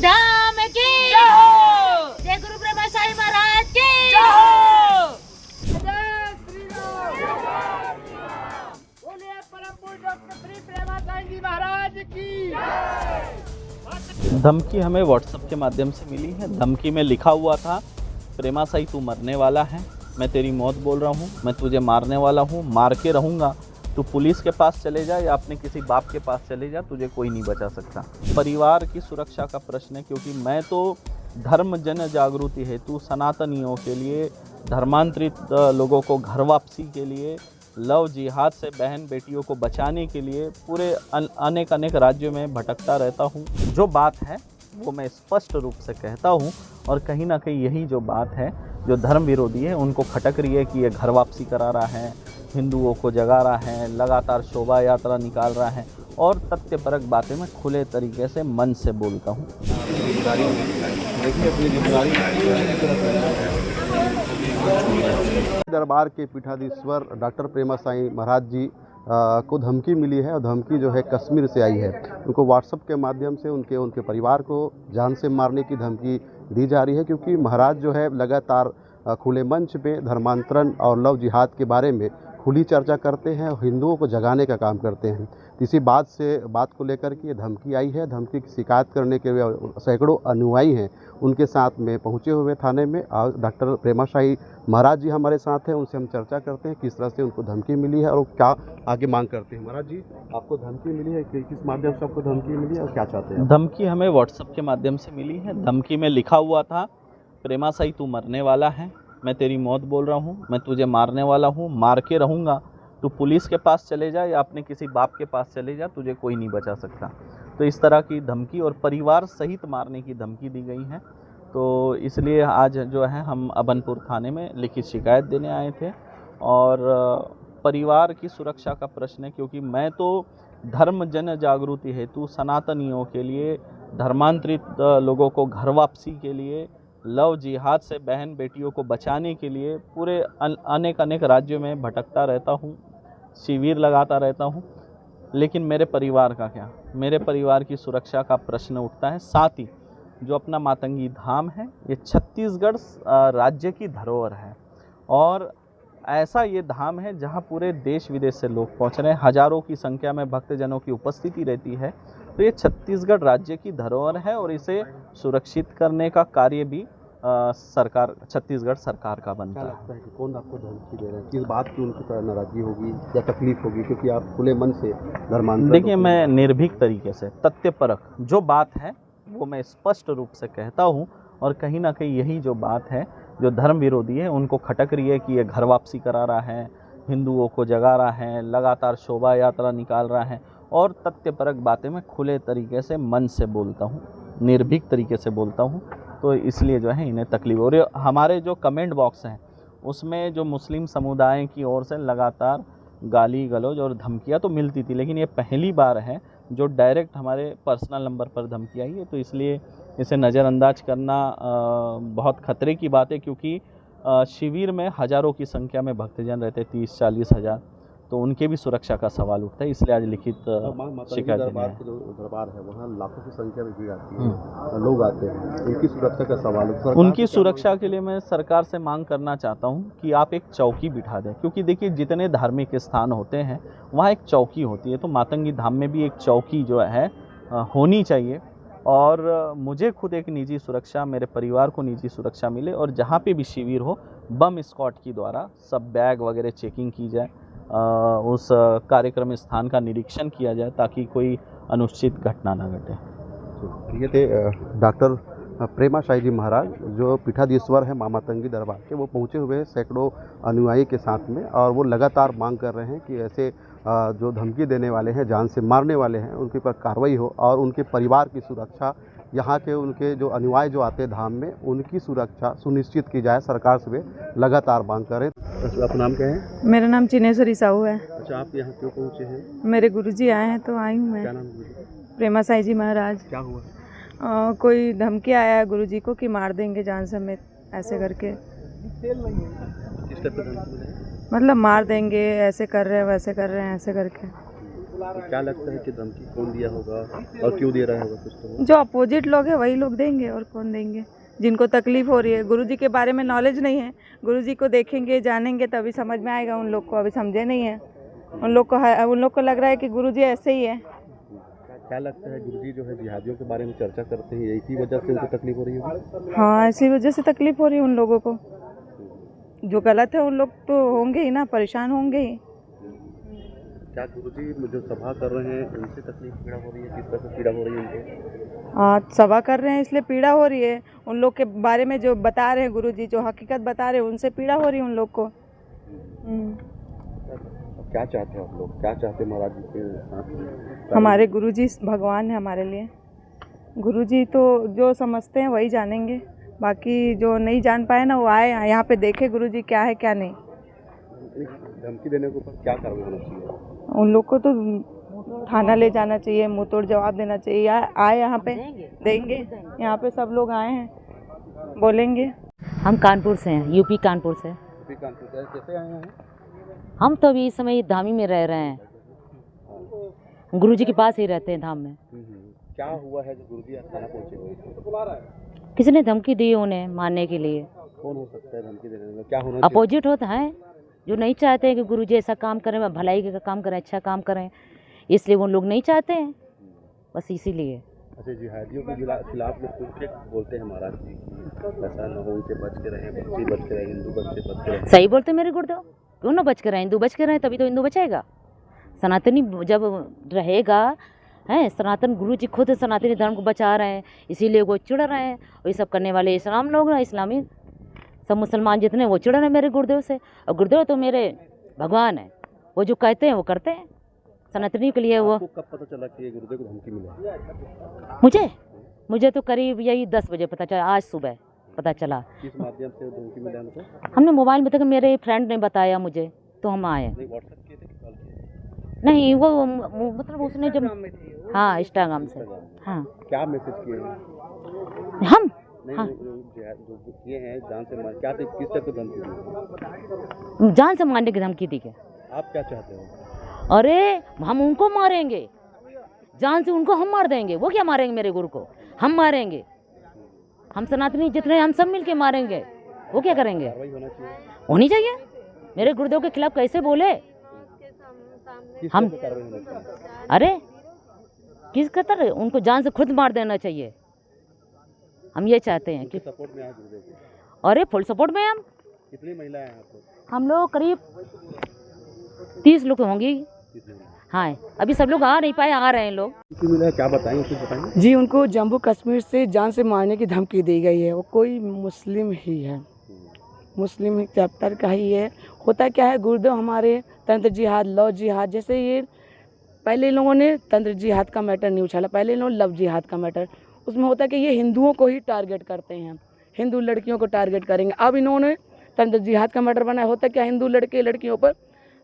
धाम की जय हो। जय गुरु ब्रह्मा साईं महाराज की जय हो। जय श्री राम। बोलिए परम पूज्य डॉक्टर श्री प्रेमा साईं जी महाराज की। धमकी हमें व्हाट्सएप के माध्यम से मिली है। धमकी में लिखा हुआ था, प्रेमा साई तू मरने वाला है, मैं तेरी मौत बोल रहा हूँ, मैं तुझे मारने वाला हूँ, मार के रहूँगा, तू पुलिस के पास चले जा या अपने किसी बाप के पास चले जा, तुझे कोई नहीं बचा सकता। परिवार की सुरक्षा का प्रश्न है, क्योंकि मैं तो धर्म जन जागृति हेतु सनातनियों के लिए, धर्मांतरित लोगों को घर वापसी के लिए, लव जिहाद से बहन बेटियों को बचाने के लिए पूरे अनेक राज्यों में भटकता रहता हूँ। जो बात है वो मैं स्पष्ट रूप से कहता हूँ, और कहीं ना कहीं यही जो बात है जो धर्म विरोधी है उनको खटक रही है कि ये घर वापसी करा रहा है, हिंदुओं को जगा रहा है, लगातार शोभा यात्रा निकाल रहा है, और तथ्यपरक बातें मैं खुले तरीके से मन से बोलता हूँ। दरबार के पीठाधीश्वर डॉक्टर प्रेमा साईं महाराज जी को धमकी मिली है, और धमकी जो है कश्मीर से आई है। उनको व्हाट्सएप के माध्यम से उनके परिवार को जान से मारने की धमकी दी जा रही है, क्योंकि महाराज जो है लगातार खुले मंच पे धर्मांतरण और लव जिहाद के बारे में खुली चर्चा करते हैं और हिंदुओं को जगाने का काम करते हैं। इसी बात को लेकर के ये धमकी आई है। धमकी की शिकायत करने के सैकड़ों अनुयायी हैं उनके साथ में पहुंचे हुए थाने में। और डॉक्टर प्रेमा साईं महाराज जी हमारे साथ हैं, उनसे हम चर्चा करते हैं किस तरह से उनको धमकी मिली है और क्या आगे मांग करते हैं। महाराज जी, आपको धमकी मिली है, किस माध्यम से आपको धमकी मिली है और क्या चाहते हैं? धमकी हमें व्हाट्सएप के माध्यम से मिली है। धमकी में लिखा हुआ था, प्रेमा साई तू मरने वाला है, मैं तेरी मौत बोल रहा हूँ, मैं तुझे मारने वाला हूँ, मार के रहूँगा, तू पुलिस के पास चले जा या अपने किसी बाप के पास चले जा, तुझे कोई नहीं बचा सकता। तो इस तरह की धमकी और परिवार सहित मारने की धमकी दी गई है। तो इसलिए आज जो है हम अबनपुर थाने में लिखित शिकायत देने आए थे, और परिवार की सुरक्षा का प्रश्न है, क्योंकि मैं तो धर्म जन जागृति हेतु सनातनियों के लिए, धर्मांतरित लोगों को घर वापसी के लिए, लव जिहाद से बहन बेटियों को बचाने के लिए पूरे अनेक राज्यों में भटकता रहता हूँ, शिविर लगाता रहता हूँ। लेकिन मेरे परिवार का क्या, मेरे परिवार की सुरक्षा का प्रश्न उठता है। साथ ही जो अपना मातंगी धाम है, ये छत्तीसगढ़ राज्य की धरोहर है, और ऐसा ये धाम है जहाँ पूरे देश विदेश से लोग पहुँच रहे हैं, हजारों की संख्या में भक्तजनों की उपस्थिति रहती है। तो ये छत्तीसगढ़ राज्य की धरोहर है, और इसे सुरक्षित करने का कार्य भी सरकार, छत्तीसगढ़ सरकार का बनता है। लगता है कि कौन आपको धमकी दे रहा है, किस बात की उनकी तरह नाराजगी होगी या तकलीफ होगी, क्योंकि आप खुले मन से धर्मांतरण? देखिए, मैं निर्भीक तरीके से तथ्यपरक जो बात है वो मैं स्पष्ट रूप से कहता हूँ, और कहीं ना कहीं यही जो बात है जो धर्म विरोधी है उनको खटक रही है कि ये घर वापसी करा रहा है, हिंदुओं को जगा रहा है, लगातार शोभा यात्रा निकाल रहा है, और तथ्यपरक बातें मैं खुले तरीके से मन से बोलता हूँ, निर्भीक तरीके से बोलता हूँ। तो इसलिए जो है इन्हें तकलीफ हो रही है। हमारे जो कमेंट बॉक्स हैं उसमें जो मुस्लिम समुदाय की ओर से लगातार गाली गलौज और धमकियाँ तो मिलती थी, लेकिन ये पहली बार है जो डायरेक्ट हमारे पर्सनल नंबर पर धमकी आई है। तो इसलिए इसे नज़रअंदाज करना बहुत खतरे की बात है, क्योंकि शिविर में हज़ारों की संख्या में भक्तजन रहते, 30-40 हज़ार, तो उनके भी सुरक्षा का सवाल उठता है। इसलिए आज लिखित शिकायत दरबार के जो दरबार है वहाँ लाखों की संख्या में भीड़ आती है, लोग आते हैं, उनकी सुरक्षा का सवाल है। उनकी सुरक्षा के लिए मैं सरकार से मांग करना चाहता हूं कि आप एक चौकी बिठा दें, क्योंकि देखिए जितने धार्मिक स्थान होते हैं वहाँ एक चौकी होती है, तो मातंगी धाम में भी एक चौकी जो है होनी चाहिए। और मुझे खुद एक निजी सुरक्षा, मेरे परिवार को निजी सुरक्षा मिले, और जहाँ पे भी शिविर हो बम स्क्वाड के द्वारा सब बैग वगैरह चेकिंग की जाए, उस कार्यक्रम स्थान का निरीक्षण किया जाए, ताकि कोई अनुचित घटना न घटे। ये थे डॉक्टर प्रेमा साईं जी महाराज, जो पीठाधीश्वर हैं मातंगी दरबार के। वो पहुंचे हुए सैकड़ों अनुयायी के साथ में, और वो लगातार मांग कर रहे हैं कि ऐसे जो धमकी देने वाले हैं, जान से मारने वाले हैं, उनके ऊपर कार्रवाई हो, और उनके परिवार की सुरक्षा, यहाँ के उनके जो अनुयायी जो आते हैं धाम में, उनकी सुरक्षा सुनिश्चित की जाए। सरकार से वे लगातार मांग करें। आपका नाम क्या है? मेरा नाम चिनेश्वरी साहू है। अच्छा, आप यहाँ क्यों पहुँचे हैं? मेरे गुरुजी आए हैं तो आई हूँ मैं। क्या नाम है गुरुजी? प्रेमा साईं जी महाराज। क्या हुआ? कोई धमकी आया है गुरुजी को कि मार देंगे जान समेत, ऐसे करके। किस टाइप का धमकी है? मतलब मार देंगे, ऐसे कर रहे हैं, वैसे कर रहे हैं, ऐसे करके। तो क्या लगता है कि धमकी कौन दिया होगा और क्यों दे रहा होगा कुछ तो? जो अपोजिट लोग हैं वही लोग देंगे, और कौन देंगे? जिनको तकलीफ हो रही है, गुरुजी के बारे में नॉलेज नहीं है, गुरुजी को देखेंगे जानेंगे तभी समझ में आएगा। उन लोग को अभी समझे नहीं है, उन लोग को लग रहा है कि गुरुजी ऐसे ही है। क्या लगता है गुरुजी जो है जिहादियों के बारे में चर्चा करते हैं, इसी वजह से उनको तकलीफ हो रही होगी? हाँ, इसी वजह से तकलीफ हो रही है उन लोगों को। जो गलत है उन लोग तो होंगे ही ना, परेशान होंगे ही। क्या गुरुजी जो सभा कर रहे हैं उनसे तकलीफ पीड़ा हो रही है? किस तरह से पीड़ा हो रही है उनको? हाँ, सभा कर रहे हैं इसलिए पीड़ा हो रही है। उन लोग के बारे में जो बता रहे हैं गुरुजी, जो हकीकत बता रहे हैं, उनसे पीड़ा हो रही है उन लोग को। क्या चाहते हैं आप लोग? क्या चाहते हैं महाराज जी के? हमारे गुरुजी भगवान है हमारे लिए। गुरुजी तो जो समझते हैं वही जानेंगे, बाकी जो नहीं जान पाए ना वो आए यहाँ पे देखे गुरुजी क्या है क्या नहीं। धमकी देने के ऊपर क्या कार्रवाई होना चाहिए? उन लोग को तो थाना ले जाना चाहिए, मुंह तोड़ जवाब देना चाहिए। आए यहाँ पे देंगे, यहाँ पे सब लोग आए हैं, बोलेंगे। हम कानपुर से हैं, यूपी कानपुर से। कैसे आए हैं? हम तो अभी इस समय धामी में रह रहे हैं, गुरुजी के पास ही रहते हैं धाम में। क्या हुआ है जो गुरुजी थाना पहुंचे हुए? किसी ने धमकी दी उन्हें मारने के लिए। कौन हो सकता है धमकी देने में? क्या होना चाहिए? अपोजिट होता है, जो नहीं चाहते हैं कि गुरुजी ऐसा काम करें, भलाई का काम करें, अच्छा काम करें, इसलिए वो लोग नहीं चाहते हैं, बस इसीलिए। अच्छा, जिहादियों के खिलाफ में कुछ बोलते हैं महाराज जी कि ऐसा न हो, उनसे बच के रहें, बच्चे बच के रहें, हिंदू बच्चे बच के रहें। सही बोलते मेरे गुरुदेव, क्यों ना बच के रहें? हिंदू बच के रहें तभी तो हिंदू बचेगा। सनातनी जब रहेगा है, सनातन गुरुजी खुद सनातनी धर्म को बचा रहे हैं, इसीलिए वो चिढ़ रहे हैं। और ये सब करने वाले इस्लाम लोग हैं, इस्लामी सब मुसलमान जितने वो चिढ़ रहे हैं मेरे गुरुदेव से। और गुरुदेव तो मेरे भगवान है, वो जो कहते हैं वो करते हैं सनातनी के लिए। वो कब पता चला कि ये गुरुदेव को धमकी मिला? मुझे तो करीब यही 10 बजे पता चला, आज सुबह पता चला। किस माध्यम से धमकी मिला उनको? हमने मोबाइल में, तक मेरे फ्रेंड ने बताया मुझे, तो हम आए। व्हाट्सएप किए थे कि कॉल किए? नहीं, वो मतलब उसने जब, हाँ, इंस्टाग्राम से। हाँ, क्या मैसेज किए हैं? हम हाँ। जो किए हैं जान से मार, क्या किस टाइप की धमकी दी? जान से मारने की धमकी दी है। आप क्या चाहते हो? अरे हम उनको मारेंगे, जान से उनको हम मार देंगे। वो क्या मारेंगे मेरे गुरु को? हम मारेंगे, हम सनातनी जितने हम सब मिलके मारेंगे। वो क्या करेंगे? होनी चाहिए। मेरे गुरुदेव के खिलाफ कैसे बोले हम? अरे किस कतर, उनको जान से खुद मार देना चाहिए। हम ये चाहते हैं कि सपोर्ट में गुरुदेव। अरे फुल सपोर्ट में हम। कितनी महिलाएं हैं आप लोग? हम लोग करीब 30 लोग होंगी। हाँ, अभी सब लोग आ नहीं पाए, आ रहे हैं लोग। क्या बताएंगे, कुछ बताएंगे? जी, उनको जम्मू कश्मीर से जान से मारने की धमकी दी गई है। वो कोई मुस्लिम ही है, मुस्लिम चैप्टर का ही है। होता क्या है, गुरुदेव हमारे तंत्र जिहाद, लव जिहाद, जैसे ये पहले लोगों ने तंत्र जिहाद का मैटर नहीं उछाला, पहले लोग लव जिहाद का मैटर, उसमें होता है कि ये हिंदुओं को ही टारगेट करते हैं, हिंदू लड़कियों को टारगेट करेंगे। अब इन्होंने तंत्र जिहाद का मैटर बनाया। होता क्या, हिंदू लड़के लड़कियों पर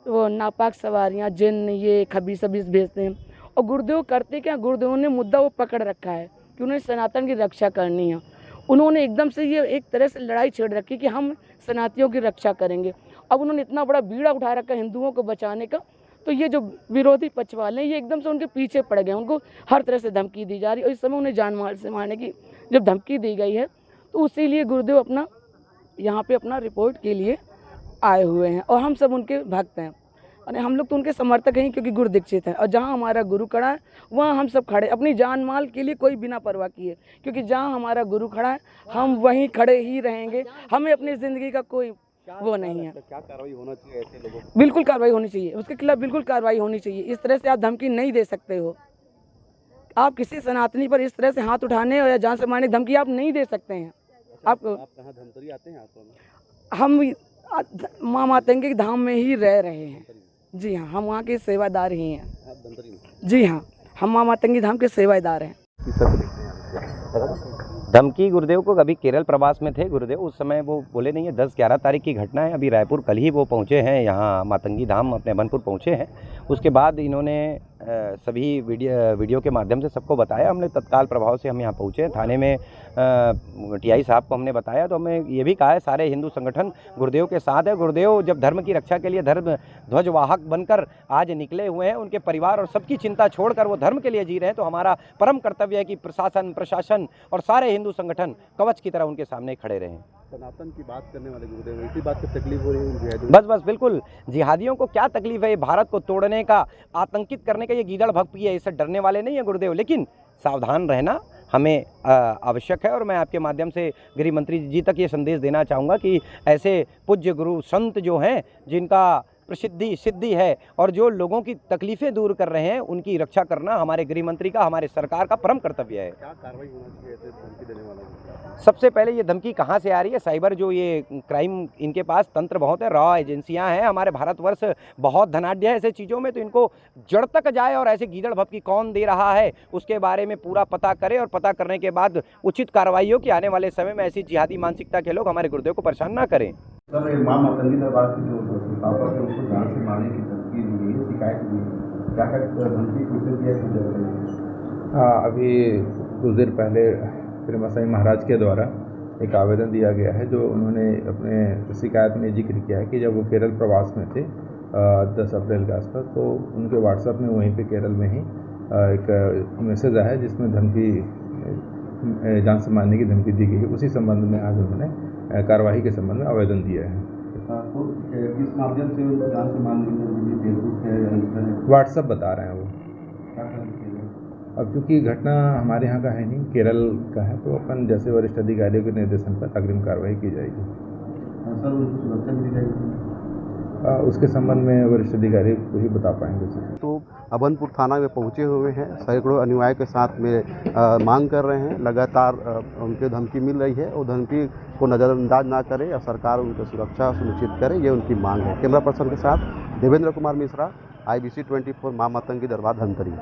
वो नापाक सवारियाँ, जिन, ये खबीस सबीस भेजते हैं। और गुरुदेव करते क्या, गुरुदेव ने मुद्दा वो पकड़ रखा है कि उन्हें सनातन की रक्षा करनी है। उन्होंने एकदम से ये एक तरह से लड़ाई छेड़ रखी कि हम सनातियों की रक्षा करेंगे। अब उन्होंने इतना बड़ा बीड़ा उठा रखा है हिंदुओं को बचाने का, तो ये जो विरोधी पक्ष वाले हैं ये एकदम से उनके पीछे पड़ गए। उनको हर तरह से धमकी दी जा रही है, और इस समय उन्हें जान माल से मारने की जब धमकी दी गई है, तो उसीलिए गुरुदेव अपना यहाँ पे अपना रिपोर्ट के लिए आए हुए हैं। और हम सब उनके भक्त हैं, और हम लोग तो उनके समर्थक हैं, क्योंकि गुरु दीक्षित हैं। और जहाँ हमारा गुरु खड़ा है वहाँ हम सब खड़े, अपनी जान माल के लिए कोई बिना परवाह किए, क्योंकि जहाँ हमारा गुरु खड़ा है हम वहीं खड़े ही रहेंगे। हमें अपनी ज़िंदगी का कोई वो नहीं है। क्या कार्रवाई होना चाहिए ऐसे लोगों को? बिल्कुल कार्रवाई होनी चाहिए, उसके खिलाफ बिल्कुल कार्रवाई होनी चाहिए। इस तरह से आप धमकी नहीं दे सकते हो। आप किसी सनातनी पर इस तरह से हाथ उठाने या जान से मारने की धमकी आप नहीं दे सकते हैं। आप कहाँ धमतरी आते हैं? हम माँ मातंगी के धाम में ही रह रहे हैं। जी हाँ, हम वहाँ के सेवादार ही हैं। जी हाँ, हम माँ मातंगी धाम के सेवादार हैं। धमकी गुरुदेव को अभी केरल प्रवास में थे गुरुदेव, उस समय वो बोले नहीं है। 10-11 तारीख की घटना है। अभी रायपुर कल ही वो पहुँचे हैं, यहाँ मातंगी धाम अपने बनपुर पहुँचे हैं। उसके बाद इन्होंने सभी वीडियो के माध्यम से सबको बताया। हमने तत्काल प्रभाव से हम यहाँ पहुँचे, थाने में टीआई साहब को हमने बताया, तो हमें ये भी कहा है सारे हिंदू संगठन गुरुदेव के साथ है। गुरुदेव जब धर्म की रक्षा के लिए धर्म ध्वजवाहक बनकर आज निकले हुए हैं, उनके परिवार और सबकी चिंता छोड़कर वो धर्म के लिए जी रहे हैं, तो हमारा परम कर्तव्य है कि प्रशासन और सारे हिंदू संगठन कवच की तरह उनके सामने खड़े रहें। सनातन की बात करने वाले गुरुदेव, इसी बात की तकलीफ हो रही है? बस बिल्कुल, जिहादियों को क्या तकलीफ है? ये भारत को तोड़ने का, आतंकित करने का ये गीदड़ भक्ति है, इससे डरने वाले नहीं है गुरुदेव, लेकिन सावधान रहना हमें आवश्यक है। और मैं आपके माध्यम से गृह मंत्री जी तक ये संदेश देना चाहूँगा कि ऐसे पूज्य गुरु संत जो हैं, जिनका प्रसिद्धि सिद्धि है और जो लोगों की तकलीफ़ें दूर कर रहे हैं, उनकी रक्षा करना हमारे गृह मंत्री का, हमारे सरकार का परम कर्तव्य है। क्या कार्रवाई होना चाहिए ऐसे धमकी देने वालों को? सबसे पहले ये धमकी कहाँ से आ रही है? साइबर जो ये क्राइम, इनके पास तंत्र बहुत है, रॉ एजेंसियां हैं, हमारे भारतवर्ष बहुत धनाढ़ है ऐसे चीज़ों में, तो इनको जड़ तक जाए और ऐसे गीदड़ भपकी कौन दे रहा है उसके बारे में पूरा पता करे, और पता करने के बाद उचित कार्रवाई हो कि आने वाले समय में ऐसी जिहादी मानसिकता के लोग हमारे गुरुदेव को परेशान ना करें। सर, ये मां मातंगी दरबार की जो संस्थापक है, उसको जान से मारने की धमकी दी है, शिकायत हुई है, क्या धमकी किसने दिया है? हाँ, अभी कुछ देर पहले प्रेमा साई महाराज के द्वारा एक आवेदन दिया गया है, जो उन्होंने अपने शिकायत में जिक्र किया है कि जब वो केरल प्रवास में थे 10 अप्रैल के आसपास, तो उनके व्हाट्सएप में वहीं पे केरल में ही एक मैसेज आया है जिसमें धमकी, जान से मारने की धमकी दी गई है। उसी संबंध में आज उन्होंने कार्रवाई के संबंध में आवेदन दिया है। तो किस माध्यम से उनको जान से मारने की धमकी? फेसबुक है या इंस्टा है? व्हाट्सएप बता रहे हैं वो। क्या करेंगे? अब चूँकि घटना हमारे यहाँ का है नहीं, केरल का है, तो अपन जैसे वरिष्ठ अधिकारियों के निर्देशन पर अग्रिम कार्रवाई की जाएगी। सर, उनको सुरक्षा मिली जाएगी? उसके संबंध में वरिष्ठ अधिकारी को ही बता पाएंगे सर। तो अभनपुर थाना में पहुंचे हुए हैं, सैकड़ों अनुयायी के साथ में मांग कर रहे हैं, लगातार उनके धमकी मिल रही है, वो धमकी को नज़रअंदाज ना करें और सरकार उनकी सुरक्षा सुनिश्चित करे, ये उनकी मांग है। कैमरा पर्सन के साथ देवेंद्र कुमार मिश्रा, IBC 24 मां मातंगी दरबार धमतरी।